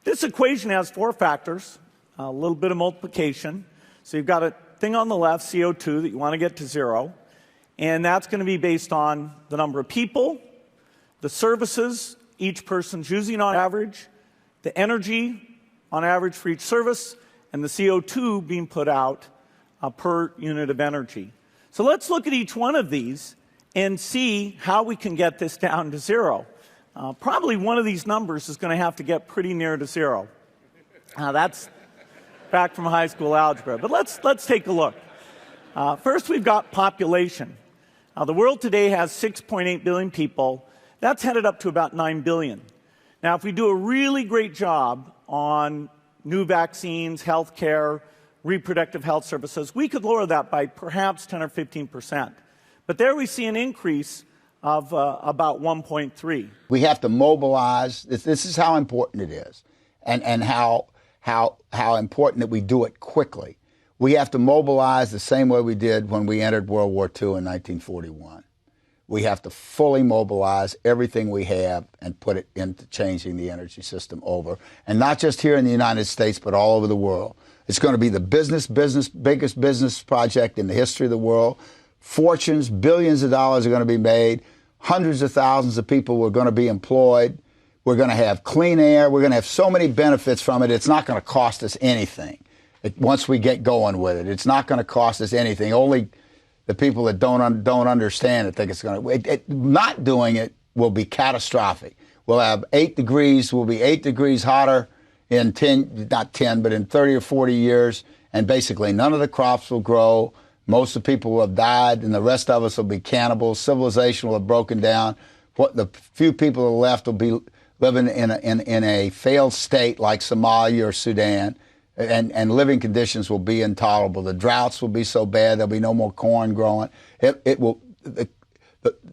This equation has four factors, a little bit of multiplication. So you've got a thing on the left, CO2, that you want to get to zero. And that's going to be based on the number of people, the services each person's using on average, the energy on average for each service, and the CO2 being put out per unit of energy. So let's look at each one of these and see how we can get this down to zero. Probably one of these numbers is going to have to get pretty near to zero. That's back from high school algebra. But let's take a look. First, we've got population. The world today has 6.8 billion people. That's headed up to about 9 billion. Now, if we do a really great job on new vaccines, health care, reproductive health services, we could lower that by perhaps 10 or 15%. But there we see an increase of about 1.3. We have to mobilize. This is how important it is, and how important that we do it quickly. We have to mobilize the same way we did when we entered World War II in 1941. We have to fully mobilize everything we have and put it into changing the energy system over. And not just here in the United States, but all over the world. It's going to be the biggest business project in the history of the world. Fortunes, billions of dollars are going to be made. Hundreds of thousands of people are going to be employed. We're going to have clean air. We're going to have so many benefits from it. It's not going to cost us anything. Once we get going with it, it's not going to cost us anything. Only the people that don't understand it think it's going to. Not doing it will be catastrophic. We'll have 8 degrees. We'll be 8 degrees hotter in not 10, but in 30 or 40 years. And basically, none of the crops will grow. Most of the people will have died, and the rest of us will be cannibals. Civilization will have broken down. What the few people who are left will be living in a failed state like Somalia or Sudan. And living conditions will be intolerable. The droughts will be so bad there'll be no more corn growing.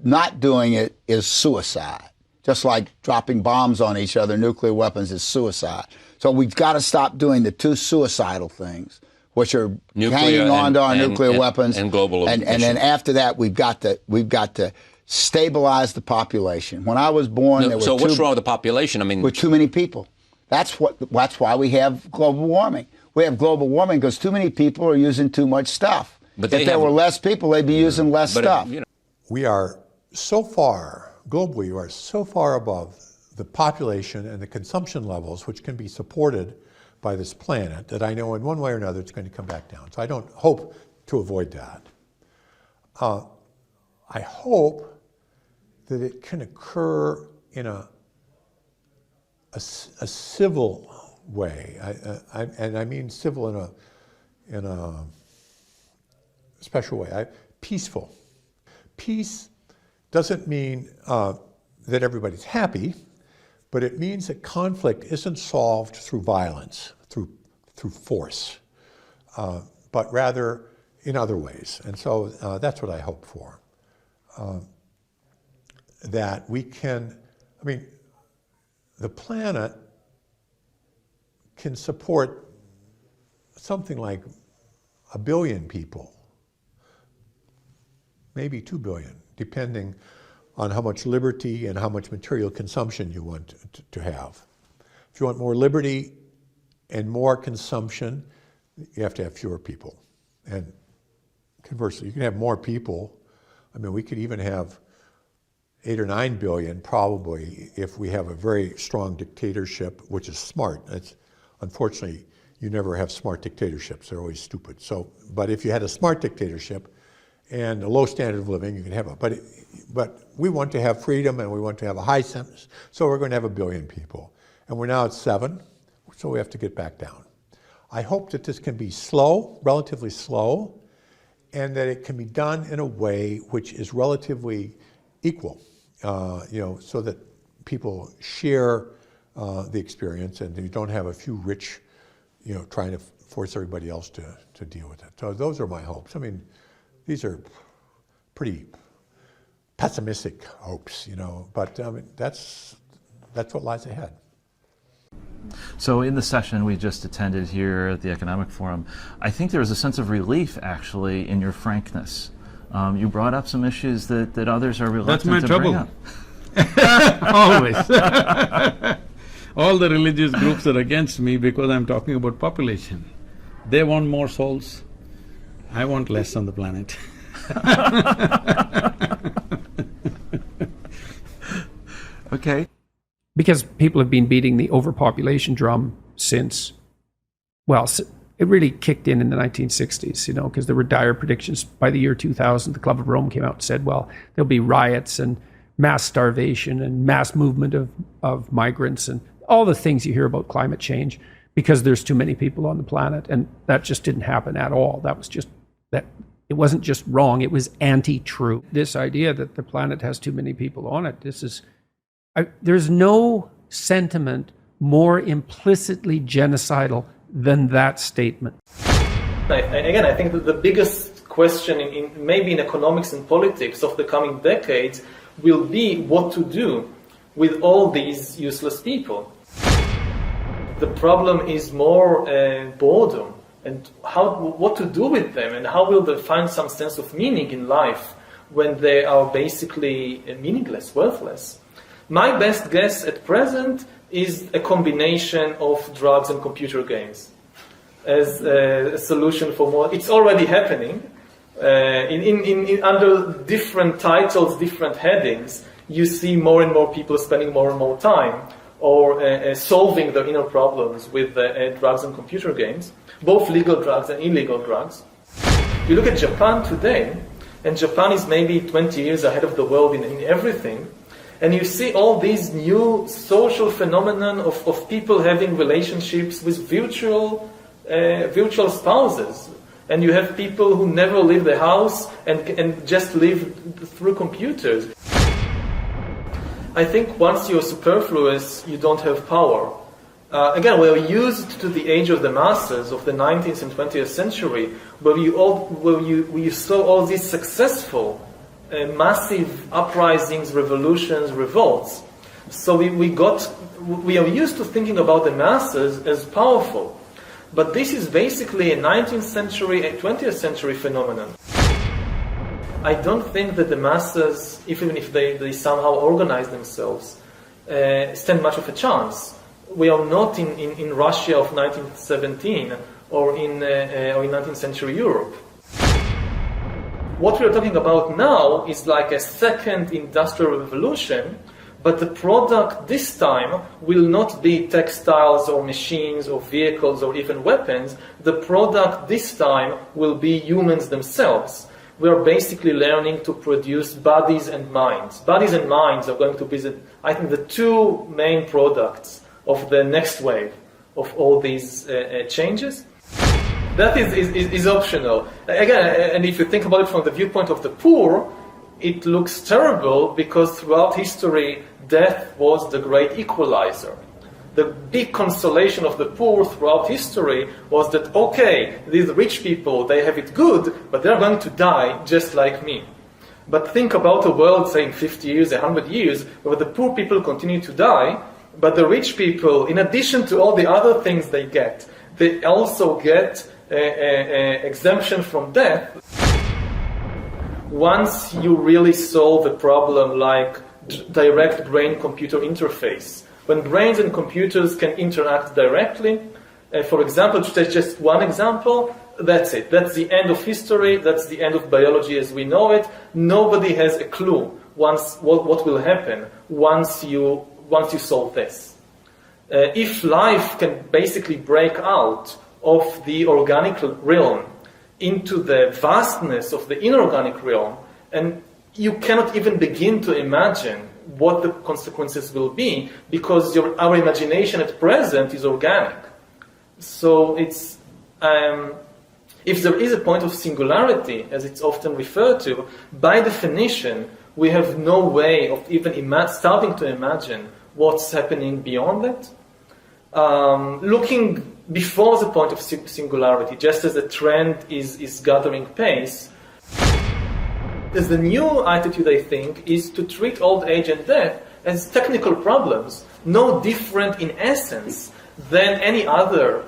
Not doing it is suicide. Just like dropping bombs on each other, nuclear weapons is suicide. So we've got to stop doing the two suicidal things, which are hanging on to our nuclear weapons and global and then after that we've got to stabilize the population. When I was born, there were so what's wrong with the population? I mean, with too many people. That's why we have global warming. We have global warming because too many people are using too much stuff. But if there were less people, they'd be using less stuff. We are so far, globally, we are so far above the population and the consumption levels which can be supported by this planet that I know in one way or another it's going to come back down. So I don't hope to avoid that. I hope that it can occur in a civil way, and I mean civil in a special way, peaceful. Peace doesn't mean that everybody's happy, but it means that conflict isn't solved through violence, through force, but rather in other ways. And so that's what I hope for. That we can, I mean, the planet can support something like 1 billion people, maybe 2 billion, depending on how much liberty and how much material consumption you want to have. If you want more liberty and more consumption, you have to have fewer people. And conversely, you can have more people. I mean, we could even have 8 or 9 billion probably if we have a very strong dictatorship, which is smart. Unfortunately, you never have smart dictatorships. They're always stupid. So, but if you had a smart dictatorship and a low standard of living, you can have it. But we want to have freedom and we want to have a high sentence. So we're going to have 1 billion people. And we're now at 7, so we have to get back down. I hope that this can be slow, relatively slow, and that it can be done in a way which is relatively equal, so that people share the experience and you don't have a few rich, trying to force everybody else to deal with it. So those are my hopes. I mean, these are pretty pessimistic hopes, but that's what lies ahead. So in the session we just attended here at the Economic Forum, I think there was a sense of relief actually in your frankness. You brought up some issues that others are reluctant to bring up. Always. all the religious groups are against me because I'm talking about population. They want more souls, I want less on the planet. Okay. Because people have been beating the overpopulation drum since, well, it really kicked in the 1960s, you know, because there were dire predictions. By the year 2000, the Club of Rome came out and said, well, there'll be riots and mass starvation and mass movement of migrants and all the things you hear about climate change because there's too many people on the planet. And that just didn't happen at all. That was just, that it wasn't just wrong, it was anti-true. This idea that the planet has too many people on it, this is, there's no sentiment more implicitly genocidal than that statement. Again, I think that the biggest question maybe in economics and politics of the coming decades will be what to do with all these useless people. The problem is more boredom and what to do with them and how will they find some sense of meaning in life when they are basically meaningless, worthless. My best guess at present is a combination of drugs and computer games as a solution for more. It's already happening. Under different titles, different headings, you see more and more people spending more and more time or solving their inner problems with drugs and computer games, both legal drugs and illegal drugs. You look at Japan today, and Japan is maybe 20 years ahead of the world in everything, and you see all these new social phenomenon of people having relationships with virtual spouses. And you have people who never leave the house and just live through computers. I think once you're superfluous, you don't have power. Again, we are used to the age of the masses of the 19th and 20th century, where you saw all these successful massive uprisings, revolutions, revolts. So we are used to thinking about the masses as powerful. But this is basically a 19th century, a 20th century phenomenon. I don't think that the masses, even if they somehow organize themselves, stand much of a chance. We are not in Russia of 1917 or in 19th century Europe. What we are talking about now is like a second industrial revolution, but the product this time will not be textiles or machines or vehicles or even weapons. The product this time will be humans themselves. We are basically learning to produce bodies and minds. Bodies and minds are going to be, I think, the two main products of the next wave of all these changes. That is optional. Again, and if you think about it from the viewpoint of the poor, it looks terrible because throughout history, death was the great equalizer. The big consolation of the poor throughout history was that, okay, these rich people, they have it good, but they're going to die just like me. But think about a world, say, in 50 years, 100 years, where the poor people continue to die, but the rich people, in addition to all the other things they also get exemption from death. Once you really solve a problem like direct brain-computer interface, when brains and computers can interact directly, for example, to take just one example, that's it. That's the end of history. That's the end of biology as we know it. Nobody has a clue what will happen once you solve this. If life can basically break out of the organic realm into the vastness of the inorganic realm, and you cannot even begin to imagine what the consequences will be because our imagination at present is organic. So it's if there is a point of singularity, as it's often referred to, by definition, we have no way of even starting to imagine what's happening beyond that. Looking before the point of singularity, just as the trend is gathering pace, the new attitude, I think, is to treat old age and death as technical problems, no different in essence than any other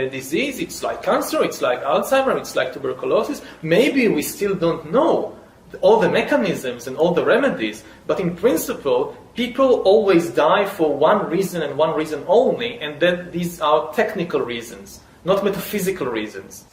disease. It's like cancer, it's like Alzheimer's, it's like tuberculosis. Maybe we still don't know all the mechanisms and all the remedies, but in principle, people always die for one reason and one reason only, and then these are technical reasons, not metaphysical reasons.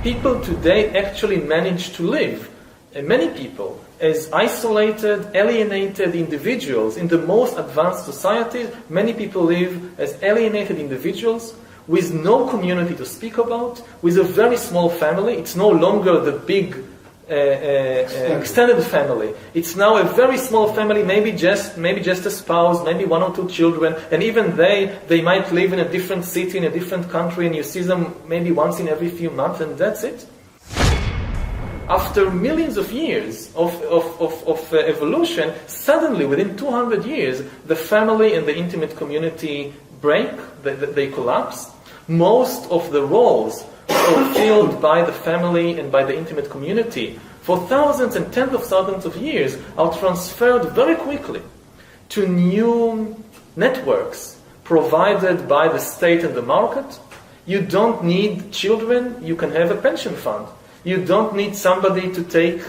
People today actually manage to live, and many people, as isolated, alienated individuals. In the most advanced societies, many people live as alienated individuals with no community to speak about, with a very small family. It's no longer the big extended family. It's now a very small family, maybe just a spouse, maybe one or two children, and even they might live in a different city, in a different country, and you see them maybe once in every few months, and that's it. After millions of years of evolution, suddenly within 200 years, the family and the intimate community break, they collapse. Most of the roles fulfilled by the family and by the intimate community for thousands and tens of thousands of years are transferred very quickly to new networks provided by the state and the market. You don't need children, you can have a pension fund. You don't need somebody to take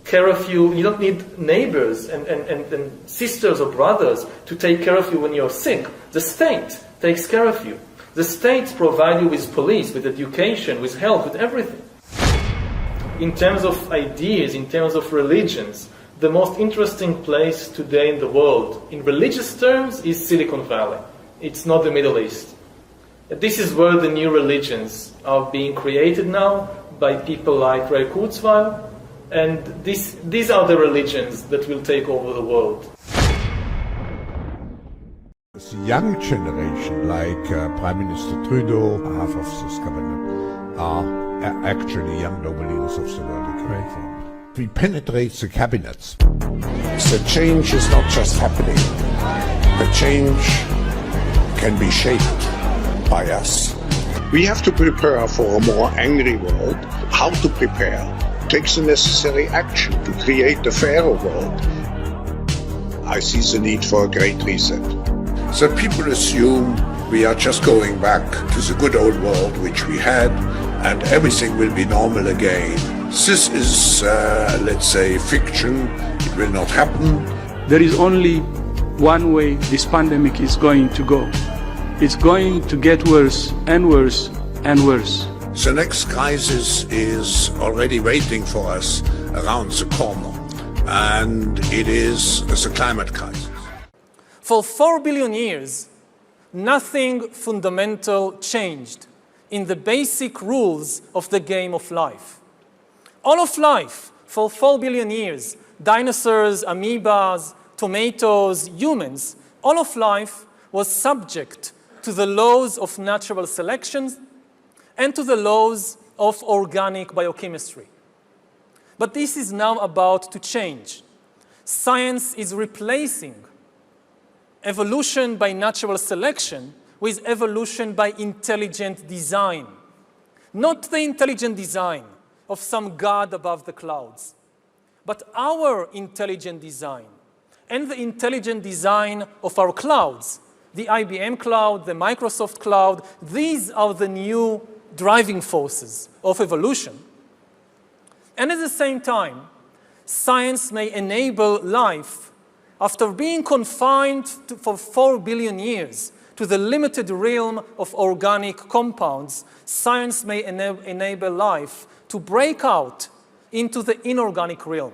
care of you. You don't need neighbors and sisters or brothers to take care of you when you're sick. The state takes care of you. The state provides you with police, with education, with health, with everything. In terms of ideas, in terms of religions, the most interesting place today in the world, in religious terms, is Silicon Valley. It's not the Middle East. This is where the new religions are being created now by people like Ray Kurzweil, and these are the religions that will take over the world. The young generation, like Prime Minister Trudeau, half of this cabinet, are actually young noble leaders of the world economic forum. We penetrate the cabinets. The change is not just happening. The change can be shaped by us. We have to prepare for a more angry world. How to prepare? Takes the necessary action to create a fairer world. I see the need for a great reset. So people assume we are just going back to the good old world which we had and everything will be normal again. This is, let's say, fiction. It will not happen. There is only one way this pandemic is going to go. It's going to get worse and worse and worse. The next crisis is already waiting for us around the corner, and it is the climate crisis. For 4 billion years, nothing fundamental changed in the basic rules of the game of life. All of life, for 4 billion years, dinosaurs, amoebas, tomatoes, humans, all of life was subject to the laws of natural selection and to the laws of organic biochemistry. But this is now about to change. Science is replacing evolution by natural selection with evolution by intelligent design. Not the intelligent design of some god above the clouds, but our intelligent design and the intelligent design of our clouds. The IBM cloud, the Microsoft cloud, these are the new driving forces of evolution. And at the same time, science may enable life, after being confined for 4 billion years to the limited realm of organic compounds, science may enable life to break out into the inorganic realm.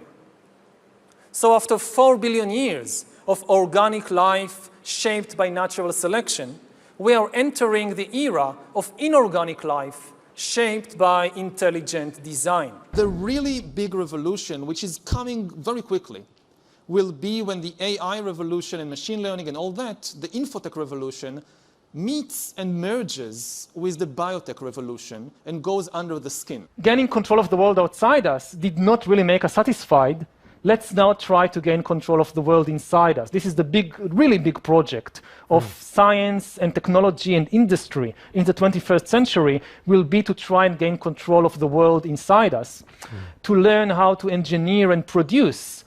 So after 4 billion years of organic life shaped by natural selection, we are entering the era of inorganic life shaped by intelligent design. The really big revolution, which is coming very quickly, will be when the AI revolution and machine learning and all that, the infotech revolution, meets and merges with the biotech revolution and goes under the skin. Gaining control of the world outside us did not really make us satisfied. Let's now try to gain control of the world inside us. This is the big, really big project of science and technology and industry in the 21st century will be to try and gain control of the world inside us, to learn how to engineer and produce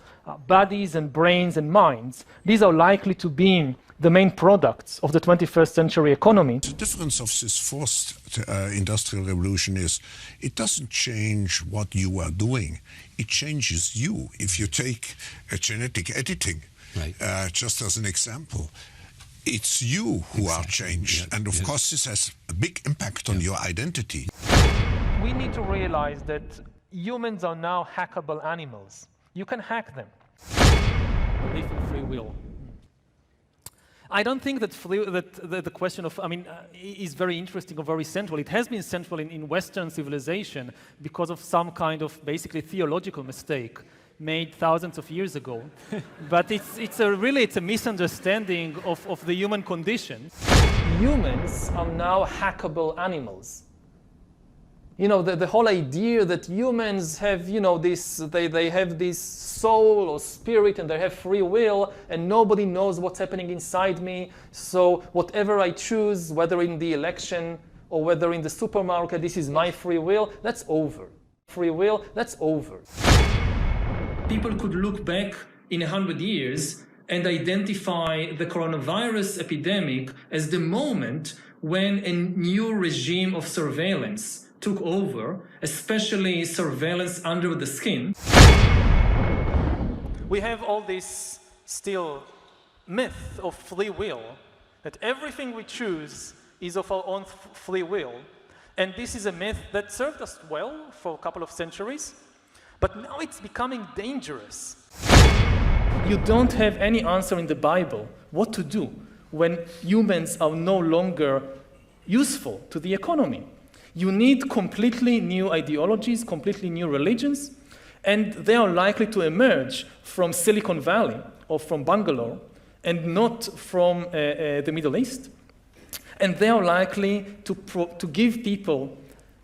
bodies and brains and minds. These are likely to be the main products of the 21st century economy. The difference of this fourth industrial revolution is it doesn't change what you are doing. it changes you. If you take genetic editing, just as an example, it's you who are changed. And of course, this has a big impact on your identity. We need to realize that humans are now hackable animals. You can hack them. Belief in free will. I don't think that, the question of, is very interesting or very central. It has been central in Western civilization because of some kind of basically theological mistake made thousands of years ago. But it's a misunderstanding of the human condition. Humans are now hackable animals. You know, the whole idea that humans have, they have this soul or spirit and they have free will and nobody knows what's happening inside me. So whatever I choose, whether in the election or whether in the supermarket, this is my free will, that's over. Free will, that's over. People could look back in 100 years and identify the coronavirus epidemic as the moment when a new regime of surveillance took over, especially surveillance under the skin. We have all this still myth of free will, that everything we choose is of our own free will. And this is a myth that served us well for a couple of centuries, but now it's becoming dangerous. You don't have any answer in the Bible what to do when humans are no longer useful to the economy. You need completely new ideologies, completely new religions, and they are likely to emerge from Silicon Valley or from Bangalore and not from the Middle East. And they are likely to give people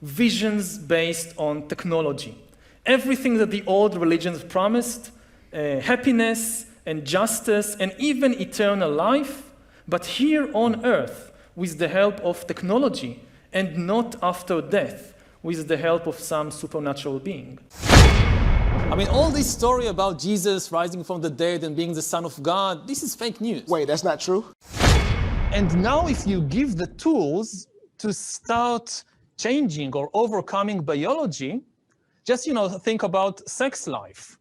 visions based on technology. Everything that the old religions promised, happiness and justice and even eternal life, but here on earth with the help of technology and not after death with the help of some supernatural being. All this story about Jesus rising from the dead and being the Son of God, this is fake news. Wait, that's not true? And now if you give the tools to start changing or overcoming biology, just think about sex life.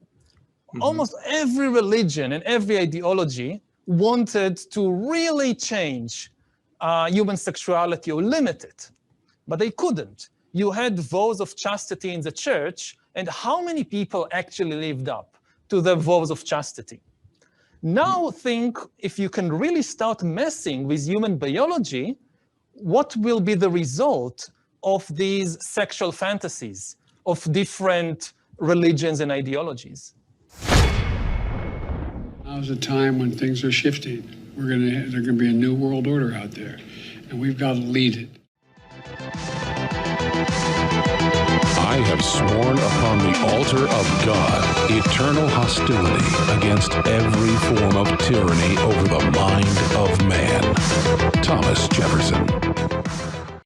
Almost every religion and every ideology wanted to really change human sexuality or limit it, but they couldn't. You had vows of chastity in the church, and how many people actually lived up to the vows of chastity? Now think, if you can really start messing with human biology, what will be the result of these sexual fantasies of different religions and ideologies? Now's a time when things are shifting. There's going to be a new world order out there, and we've got to lead it. I have sworn upon the altar of God eternal hostility against every form of tyranny over the mind of man. Thomas Jefferson.